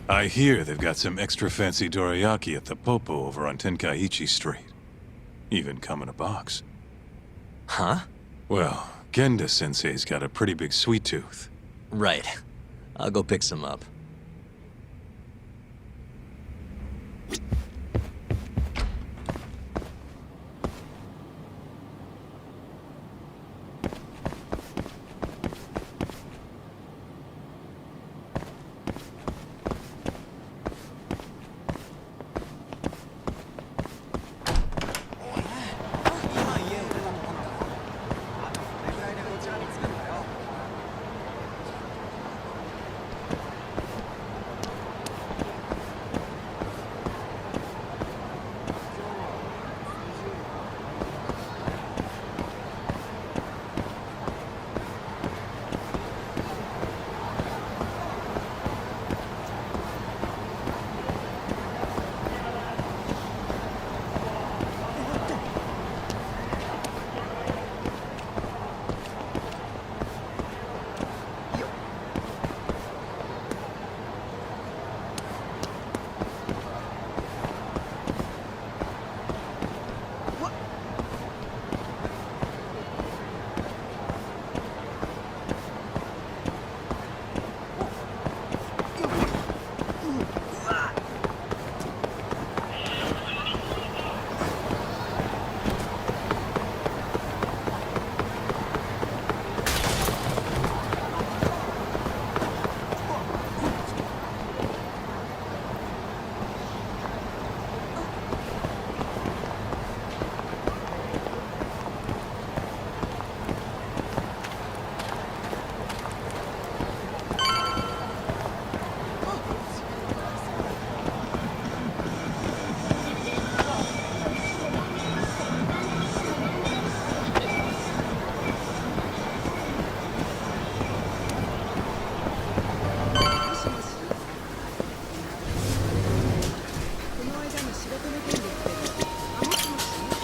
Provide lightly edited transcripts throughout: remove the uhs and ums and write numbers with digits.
I hear they've got some extra fancy dorayaki at the Popo over on Tenkaichi Street. Even come in a box. Huh? Well, Genda-sensei's got a pretty big sweet tooth. Right. I'll go pick some up.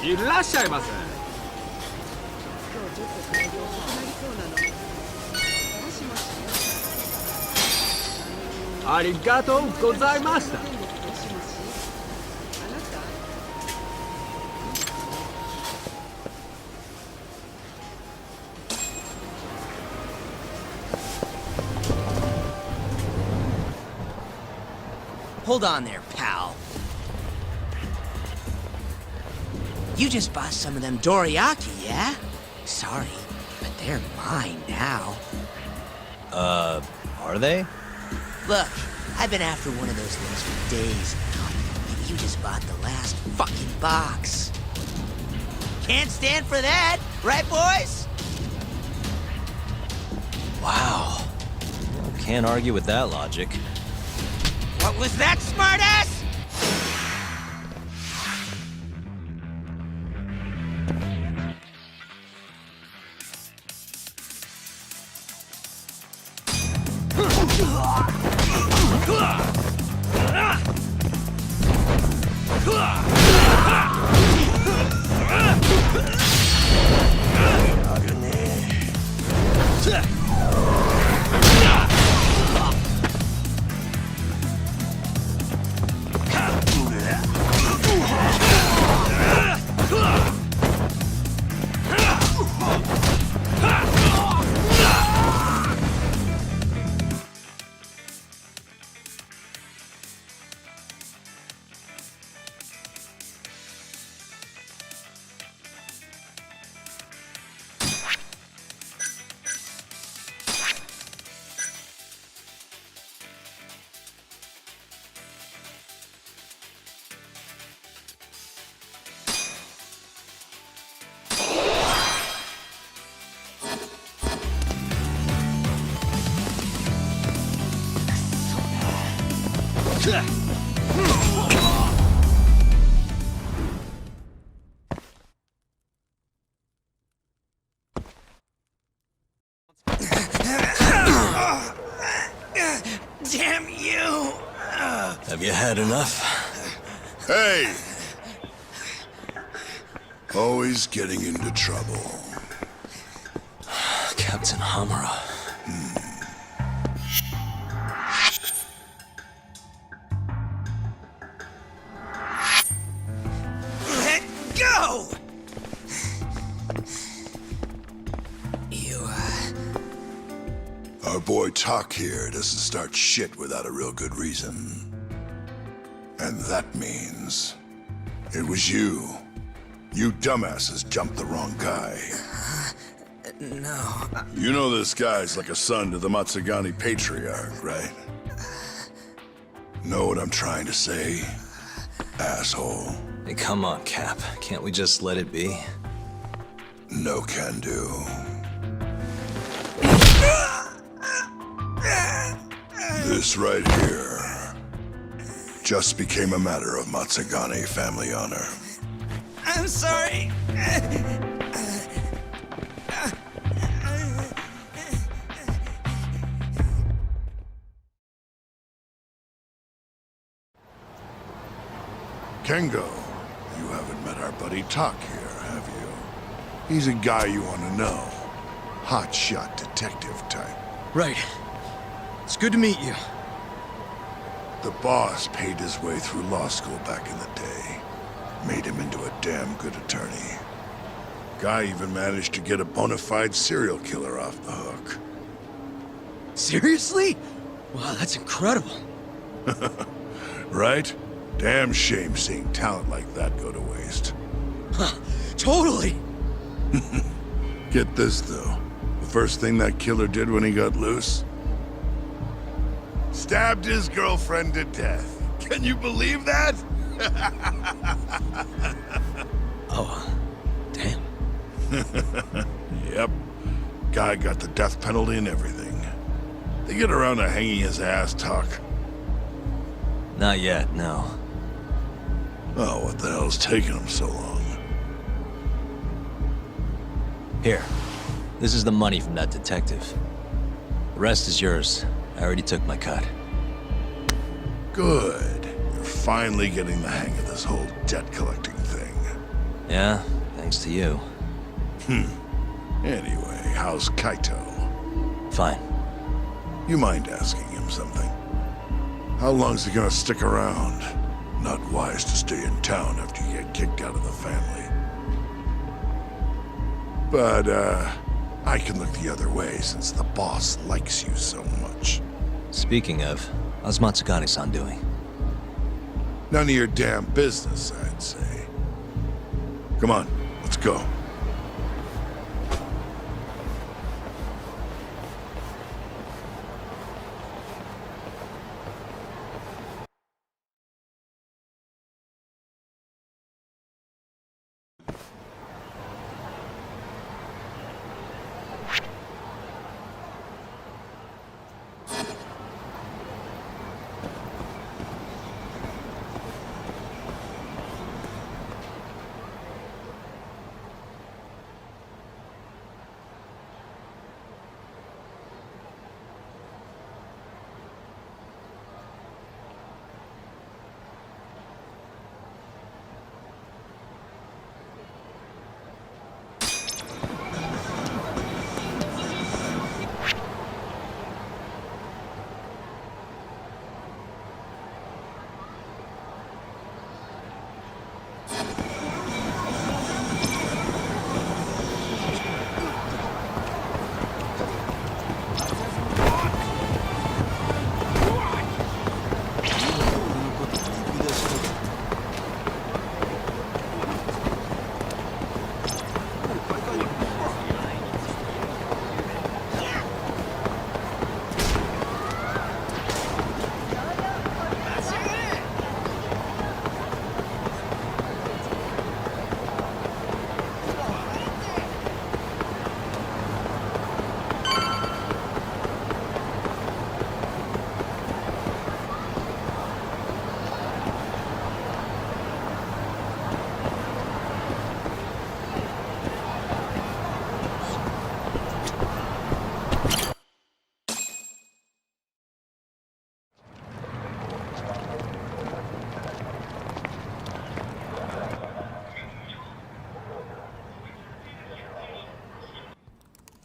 いらっしゃいませ。ありがとうございました。Hold on there, pal. You just bought some of them dorayaki, yeah? Sorry, but they're mine now. Are they? Look, I've been after one of those things for days now, and you just bought the last fucking box. Can't stand for that, right, boys? Wow. Can't argue with that logic. What was that, smartass? Damn you! Have you had enough? Hey! Always getting into trouble. Captain Hamura. Let go! You, Our boy Tak here doesn't start shit without a real good reason. And that means... it was you. You dumbasses jumped the wrong guy. No. You know this guy's like a son to the Matsugane patriarch, right? Know what I'm trying to say? Asshole. Hey, come on, Cap. Can't we just let it be? No can do. This right here just became a matter of Matsugane family honor. I'm sorry. Kengo, you haven't met our buddy Tak here, have you? He's a guy you want to know. Hotshot detective type. Right. It's good to meet you. The boss paid his way through law school back in the day. Made him into a damn good attorney. Guy even managed to get a bona fide serial killer off the hook. Seriously? Wow, that's incredible. Right? Damn shame seeing talent like that go to waste. Huh, totally. Get this, though. The first thing that killer did when he got loose? Stabbed his girlfriend to death. Can you believe that? Oh, damn. Yep. Guy got the death penalty and everything. They get around to hanging his ass, Tak. Not yet, no. Oh, what the hell's taking him so long? Here. This is the money from that detective. The rest is yours. I already took my cut. Good. You're finally getting the hang of this whole debt collecting thing. Yeah, thanks to you. Anyway, how's Kaito? Fine. You mind asking him something? How long's he gonna stick around? Not wise to stay in town after you get kicked out of the family. But, I can look the other way since the boss likes you so much. Speaking of, how's Matsugane-san doing? None of your damn business, I'd say. Come on, let's go.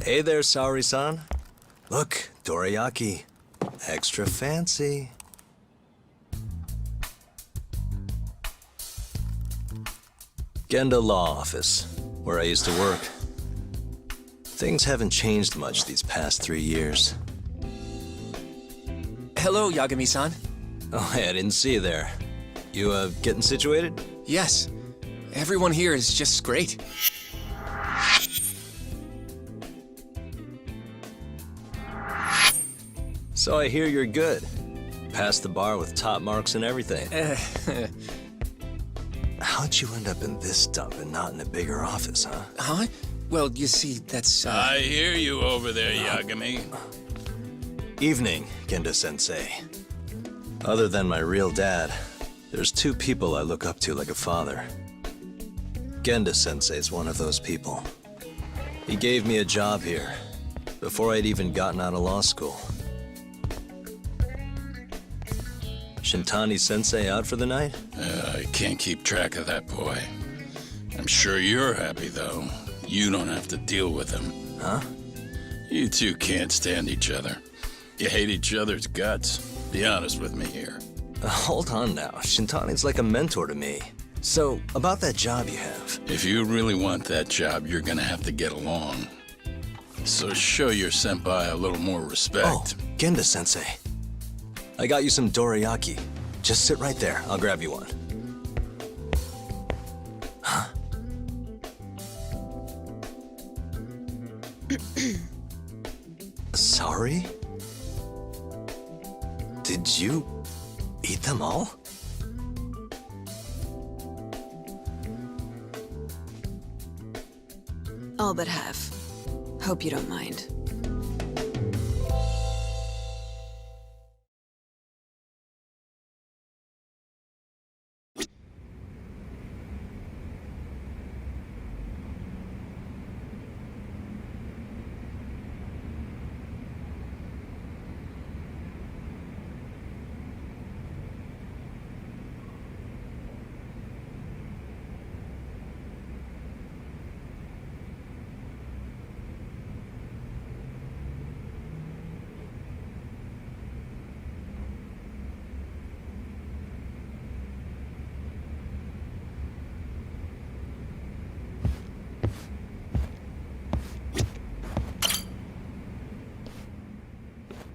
Hey there, Saori-san. Look, dorayaki. Extra fancy. Genda Law Office, where I used to work. Things haven't changed much these past 3 years. Hello, Yagami-san. Oh, hey, I didn't see you there. You, getting situated? Yes, everyone here is just great. So I hear you're good. Passed the bar with top marks and everything. How'd you end up in this dump and not in a bigger office, huh? Huh? Well, you see, that's, I hear you over there, Yagami. Evening, Genda-sensei. Other than my real dad, there's 2 people I look up to like a father. Genda-sensei's one of those people. He gave me a job here, before I'd even gotten out of law school. Shintani-sensei out for the night? I can't keep track of that boy. I'm sure you're happy, though. You don't have to deal with him. Huh? You two can't stand each other. You hate each other's guts. Be honest with me here. Hold on now. Shintani's like a mentor to me. So, about that job you have. If you really want that job, you're gonna have to get along. So show your senpai a little more respect. Oh, Genda-sensei. I got you some dorayaki. Just sit right there. I'll grab you one. Huh? Sorry? Did you eat them all? All but half. Hope you don't mind.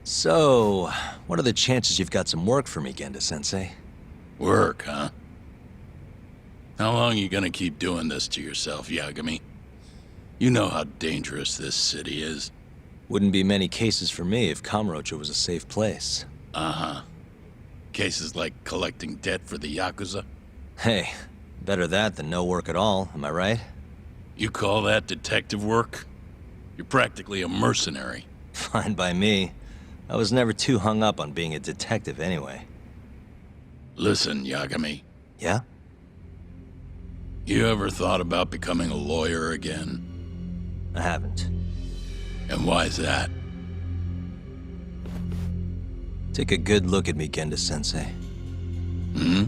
So, what are the chances you've got some work for me, Genda-sensei? Work, huh? How long you gonna keep doing this to yourself, Yagami? You know how dangerous this city is. Wouldn't be many cases for me if Kamurocho was a safe place. Uh-huh. Cases like collecting debt for the yakuza? Hey, better that than no work at all, am I right? You call that detective work? You're practically a mercenary. Fine by me. I was never too hung up on being a detective anyway. Listen, Yagami. Yeah? You ever thought about becoming a lawyer again? I haven't. And why's that? Take a good look at me, Genda-sensei. Hmm?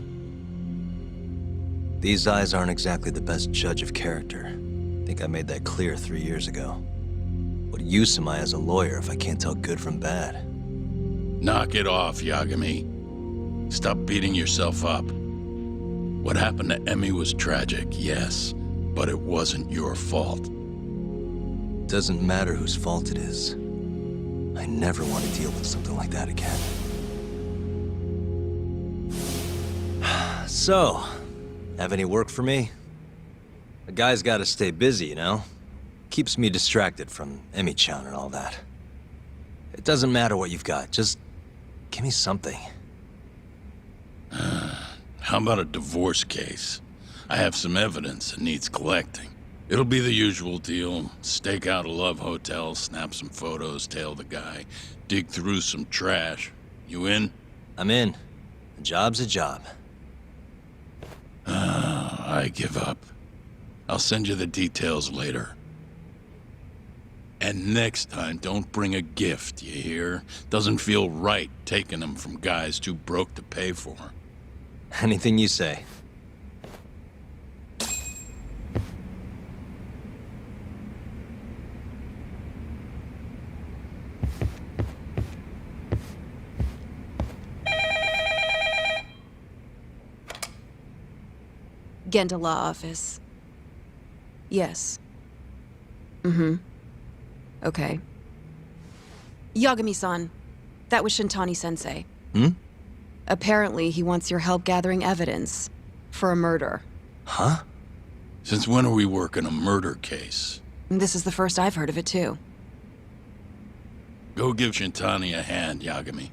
These eyes aren't exactly the best judge of character. I think I made that clear 3 years ago. What use am I as a lawyer if I can't tell good from bad? Knock it off, Yagami. Stop beating yourself up. What happened to Emmy was tragic, yes, but it wasn't your fault. Doesn't matter whose fault it is. I never want to deal with something like that again. So, have any work for me? A guy's gotta stay busy, you know? Keeps me distracted from Emmy-chan and all that. It doesn't matter what you've got, just give me something. How about a divorce case? I have some evidence that needs collecting. It'll be the usual deal. Stake out a love hotel, snap some photos, tail the guy, dig through some trash. You in? I'm in. A job's a job. I give up. I'll send you the details later. And next time, don't bring a gift, you hear? Doesn't feel right taking them from guys too broke to pay for. Anything you say. Genda Law Office. Yes. Mm-hmm. Okay. Yagami-san, that was Shintani-sensei. Hmm? Apparently, he wants your help gathering evidence for a murder. Huh? Since when are we working a murder case? This is the first I've heard of it, too. Go give Shintani a hand, Yagami.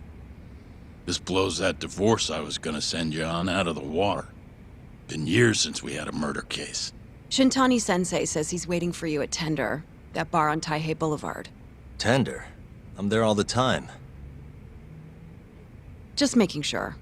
This blows that divorce I was gonna send you on out of the water. Been years since we had a murder case. Shintani-sensei says he's waiting for you at Tender, that bar on Taihei Boulevard. Tender. I'm there all the time. Just making sure.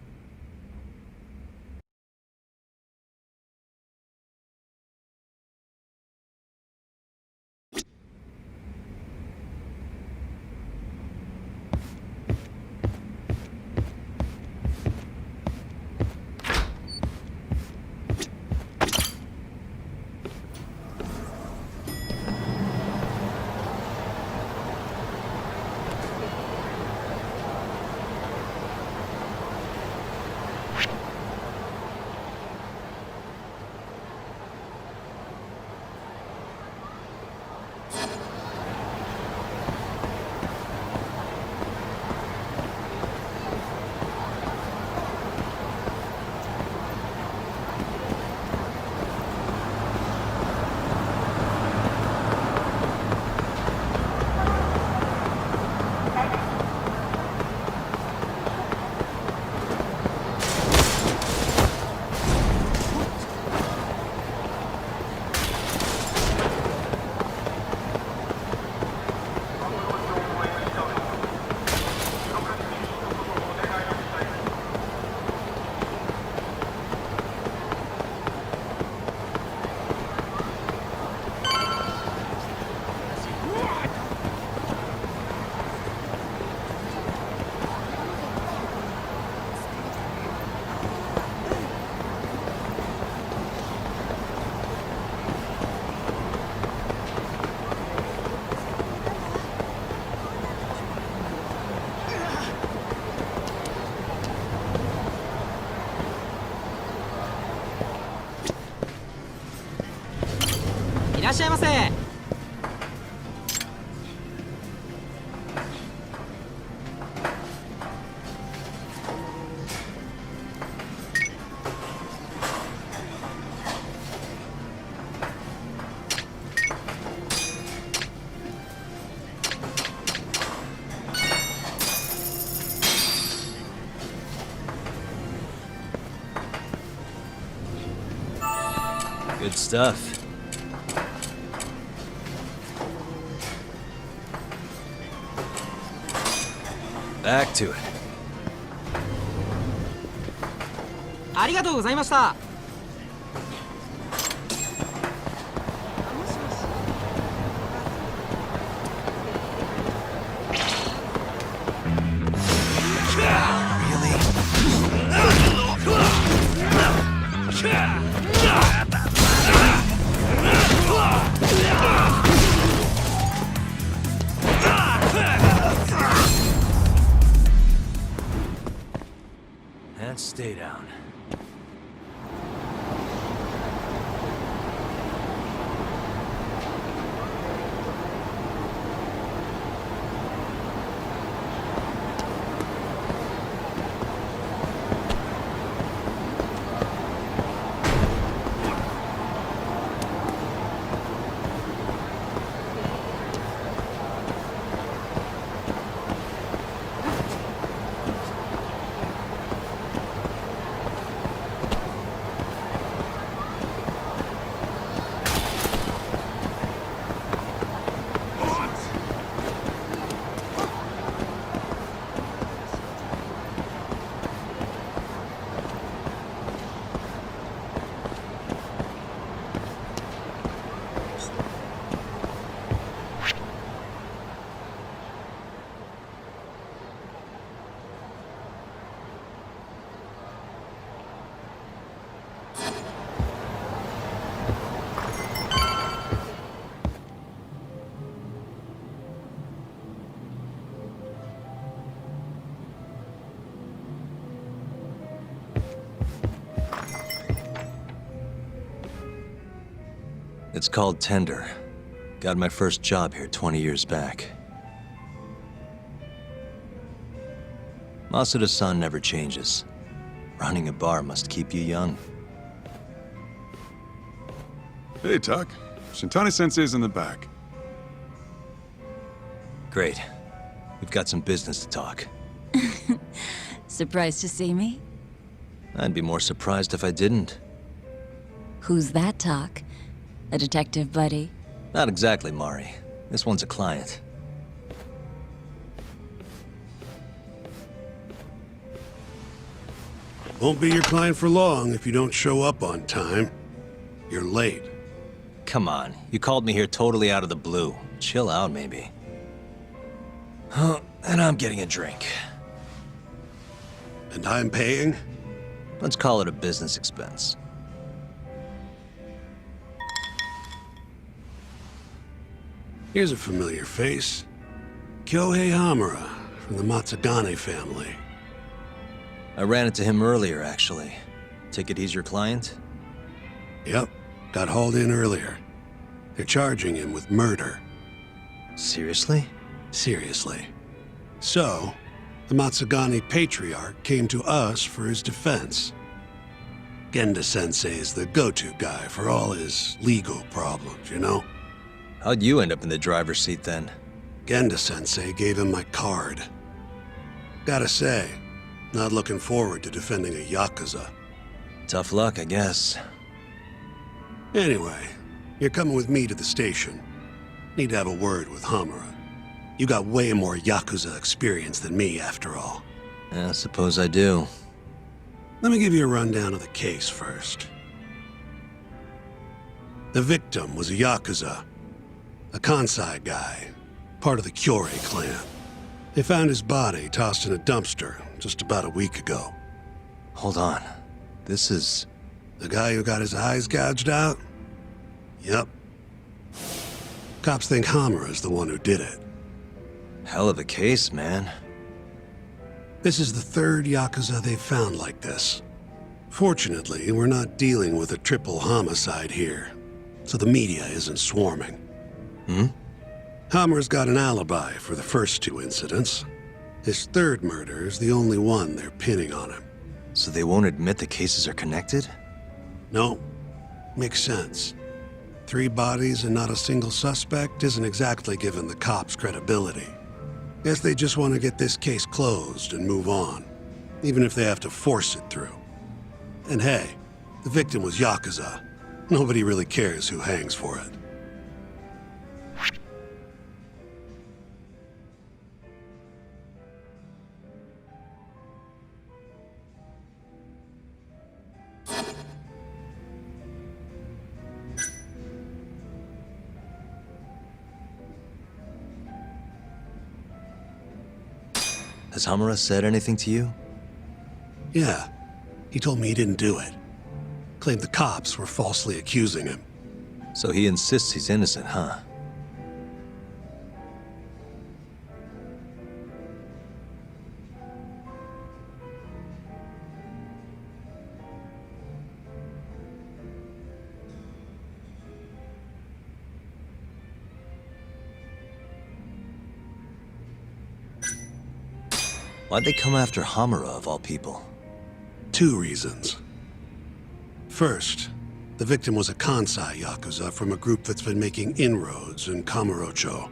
Good stuff. Back to it. ありがとうございました。 And stay down. It's called Tender. Got my first job here 20 years back. Masuda-san never changes. Running a bar must keep you young. Hey, Tak. Shintani-sensei's in the back. Great. We've got some business to talk. Surprised to see me? I'd be more surprised if I didn't. Who's that, Talk? A detective buddy? Not exactly, Mari. This one's a client. Won't be your client for long if you don't show up on time. You're late. Come on, you called me here totally out of the blue. Chill out, maybe. Huh, and I'm getting a drink. And I'm paying? Let's call it a business expense. Here's a familiar face. Kyohei Hamura, from the Matsugane family. I ran into him earlier, actually. Take it he's your client? Yep, got hauled in earlier. They're charging him with murder. Seriously? Seriously. So, the Matsugane patriarch came to us for his defense. Genda-sensei is the go-to guy for all his legal problems, you know? How'd you end up in the driver's seat then? Genda-sensei gave him my card. Gotta say, not looking forward to defending a yakuza. Tough luck, I guess. Anyway, you're coming with me to the station. Need to have a word with Hamura. You got way more yakuza experience than me, after all. I suppose I do. Let me give you a rundown of the case first. The victim was a yakuza. A Kansai guy, part of the Kyorei clan. They found his body tossed in a dumpster just about a week ago. Hold on. This is... The guy who got his eyes gouged out? Yep. Cops think Hamura's the one who did it. hell of a case, man. This is the third yakuza they've found like this. Fortunately, we're not dealing with a triple homicide here, so the media isn't swarming. Hamura's got an alibi for the first two incidents. His third murder is the only one they're pinning on him. So they won't admit the cases are connected? No, makes sense. 3 bodies and not a single suspect isn't exactly giving the cops credibility. Guess they just want to get this case closed and move on, even if they have to force it through. And hey, the victim was yakuza. Nobody really cares who hangs for it. Has Hamura said anything to you? Yeah, he told me he didn't do it. Claimed the cops were falsely accusing him. So he insists he's innocent, huh? Why'd they come after Hamura, of all people? 2 reasons. First, the victim was a Kansai yakuza from a group that's been making inroads in Kamurocho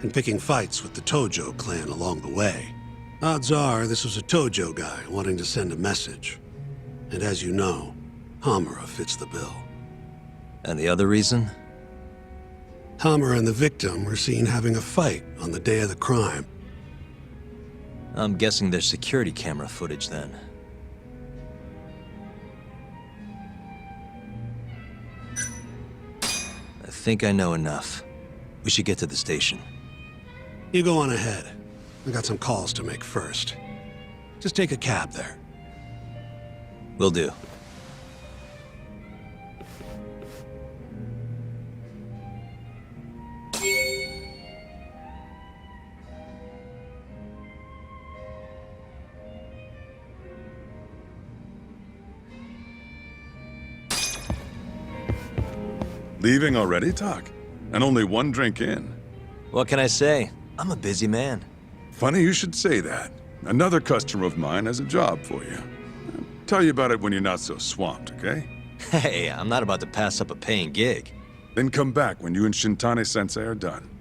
and picking fights with the Tojo clan along the way. Odds are this was a Tojo guy wanting to send a message. And as you know, Hamura fits the bill. And the other reason? Hamura and the victim were seen having a fight on the day of the crime. I'm guessing there's security camera footage then. I think I know enough. We should get to the station. You go on ahead. I got some calls to make first. Just take a cab there. Will do. Leaving already, Tak? And only one drink in. What can I say? I'm a busy man. Funny you should say that. Another customer of mine has a job for you. I'll tell you about it when you're not so swamped, okay? Hey, I'm not about to pass up a paying gig. Then come back when you and Shintani-sensei are done.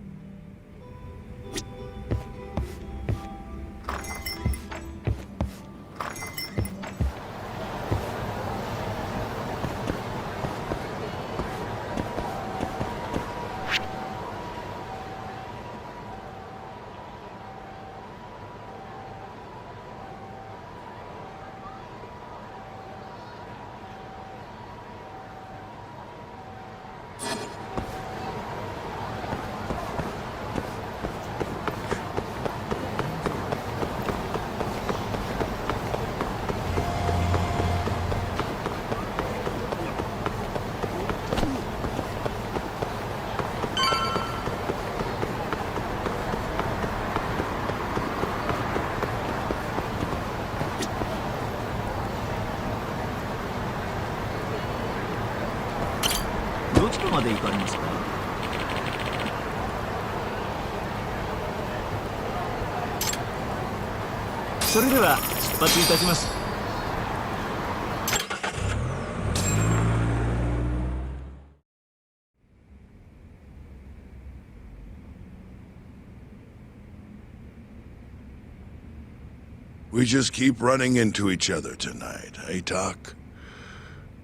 We just keep running into each other tonight, eh, Tak?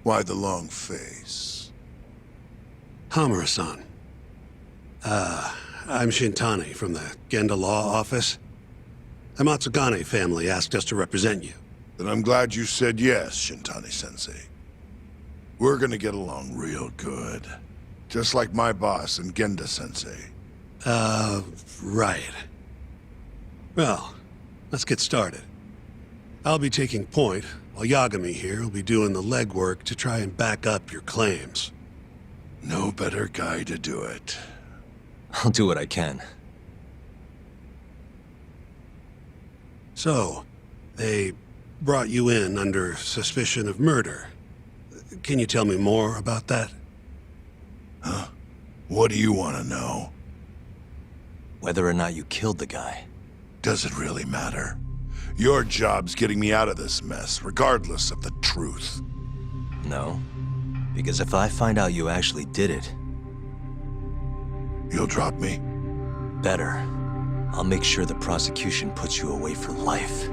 Why the long face? Hamura-san. I'm Shintani from the Genda Law Office. The Matsugane family asked us to represent you. Then I'm glad you said yes, Shintani-sensei. We're gonna get along real good. Just like my boss and Genda-sensei. Right. Well, let's get started. I'll be taking point, while Yagami here will be doing the legwork to try and back up your claims. No better guy to do it. I'll do what I can. So, they brought you in under suspicion of murder. Can you tell me more about that? Huh? What do you want to know? Whether or not you killed the guy. Does it really matter? Your job's getting me out of this mess, regardless of the truth. No. Because if I find out you actually did it... You'll drop me? Better. I'll make sure the prosecution puts you away for life.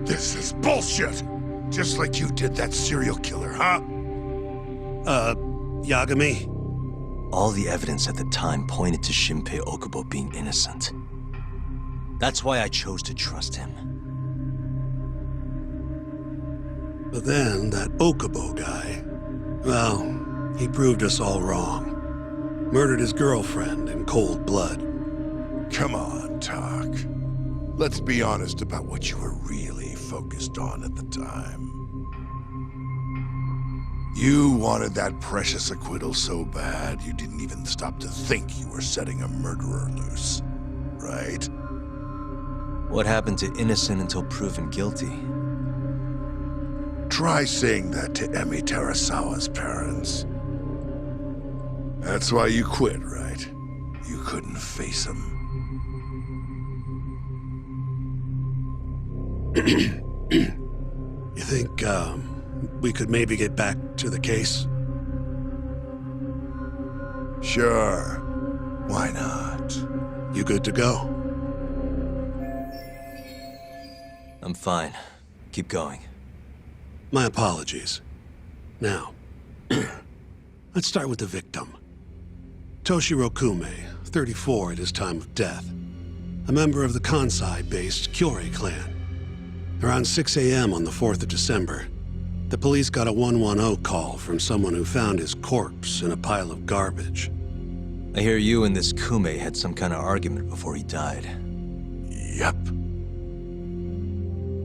This is bullshit! Just like you did that serial killer, huh? Yagami? All the evidence at the time pointed to Shinpei Okubo being innocent. That's why I chose to trust him. But then, that Okubo guy, well, he proved us all wrong. Murdered his girlfriend in cold blood. Come on, Tak. Let's be honest about what you were really focused on at the time. You wanted that precious acquittal so bad, you didn't even stop to think you were setting a murderer loose. Right? What happened to innocent until proven guilty? Try saying that to Emi Terasawa's parents. That's why you quit, right? You couldn't face him. You think, we could maybe get back to the case? Sure. Why not? You good to go? I'm fine. Keep going. My apologies. Now, let's start with the victim. Toshiro Kume, 34 at his time of death. A member of the Kansai-based Kyorei clan. Around 6 a.m. on the 4th of December, the police got a 110 call from someone who found his corpse in a pile of garbage. I hear you and this Kume had some kind of argument before he died. Yep.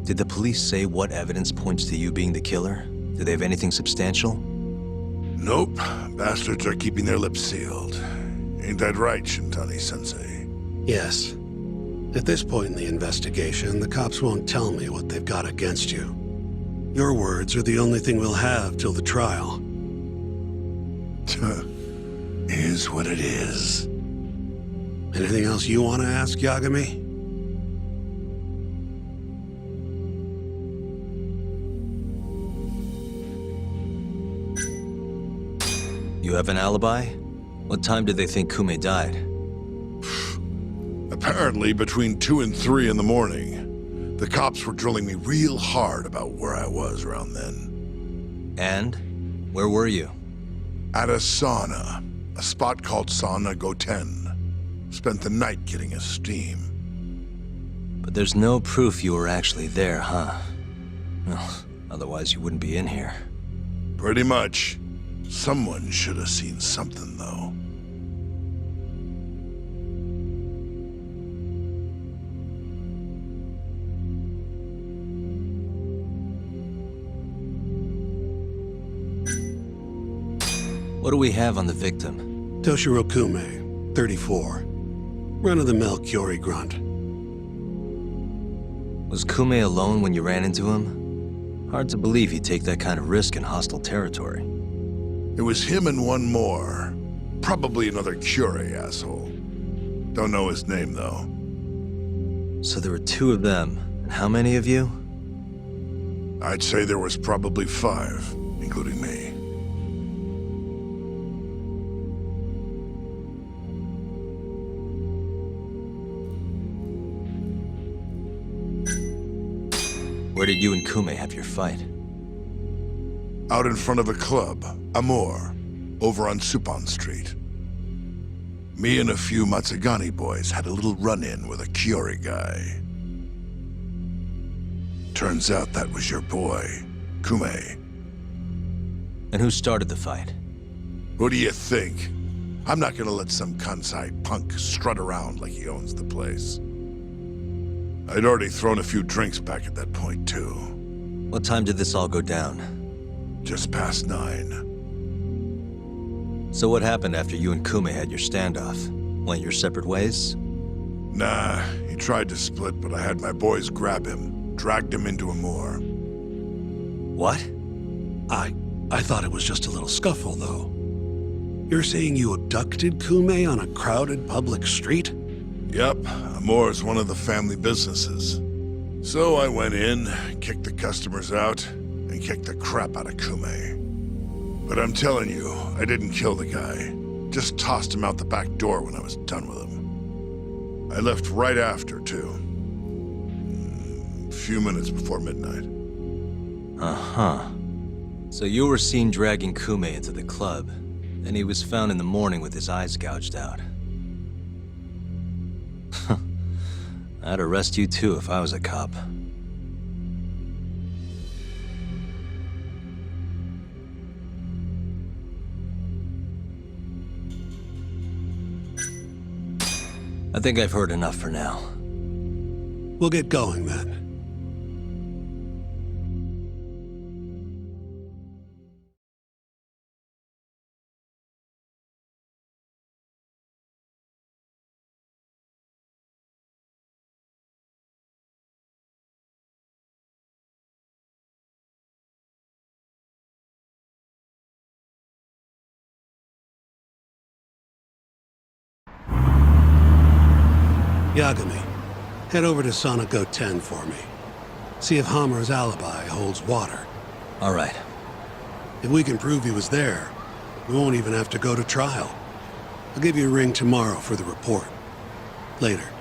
Did the police say what evidence points to you being the killer? Do they have anything substantial? Nope. Bastards are keeping their lips sealed. Ain't that right, Shintani-sensei? Yes. At this point in the investigation, the cops won't tell me what they've got against you. Your words are the only thing we'll have till the trial. is what it is. Anything else you want to ask, Yagami? You have an alibi? What time did they think Kume died? Apparently between 2 and 3 in the morning. The cops were drilling me real hard about where I was around then. And? Where were you? At a sauna. A spot called Sauna Goten. Spent the night getting a steam. But there's no proof you were actually there, huh? Well, otherwise you wouldn't be in here. Pretty much. Someone should have seen something, though. What do we have on the victim? Toshiro Kume, 34. Run-of-the-mill Kyorei grunt. Was Kume alone when you ran into him? Hard to believe he'd take that kind of risk in hostile territory. It was him and one more. Probably another Kyorei asshole. Don't know his name, though. So there were 2 of them. And how many of you? I'd say there was probably 5, including me. Where did you and Kume have your fight? Out in front of a club, Amor, over on Supon Street. Me and a few Matsugane boys had a little run-in with a Kyorei guy. Turns out that was your boy, Kume. And who started the fight? Who do you think? I'm not gonna let some Kansai punk strut around like he owns the place. I'd already thrown a few drinks back at that point, too. What time did this all go down? Just past 9. So what happened after you and Kume had your standoff? Went your separate ways? Nah, he tried to split, but I had my boys grab him, dragged him into Amor. What? I thought it was just a little scuffle, though. You're saying you abducted Kume on a crowded public street? Yep, Amor's one of the family businesses. So I went in, kicked the customers out, and kicked the crap out of Kume. But I'm telling you, I didn't kill the guy. Just tossed him out the back door when I was done with him. I left right after, too. A few minutes before midnight. Uh-huh. So you were seen dragging Kume into the club, and he was found in the morning with his eyes gouged out. I'd arrest you too if I was a cop. I think I've heard enough for now. We'll get going then. Yagami, head over to Sauna Goten for me. See if Hamura's alibi holds water. All right. If we can prove he was there, we won't even have to go to trial. I'll give you a ring tomorrow for the report. Later.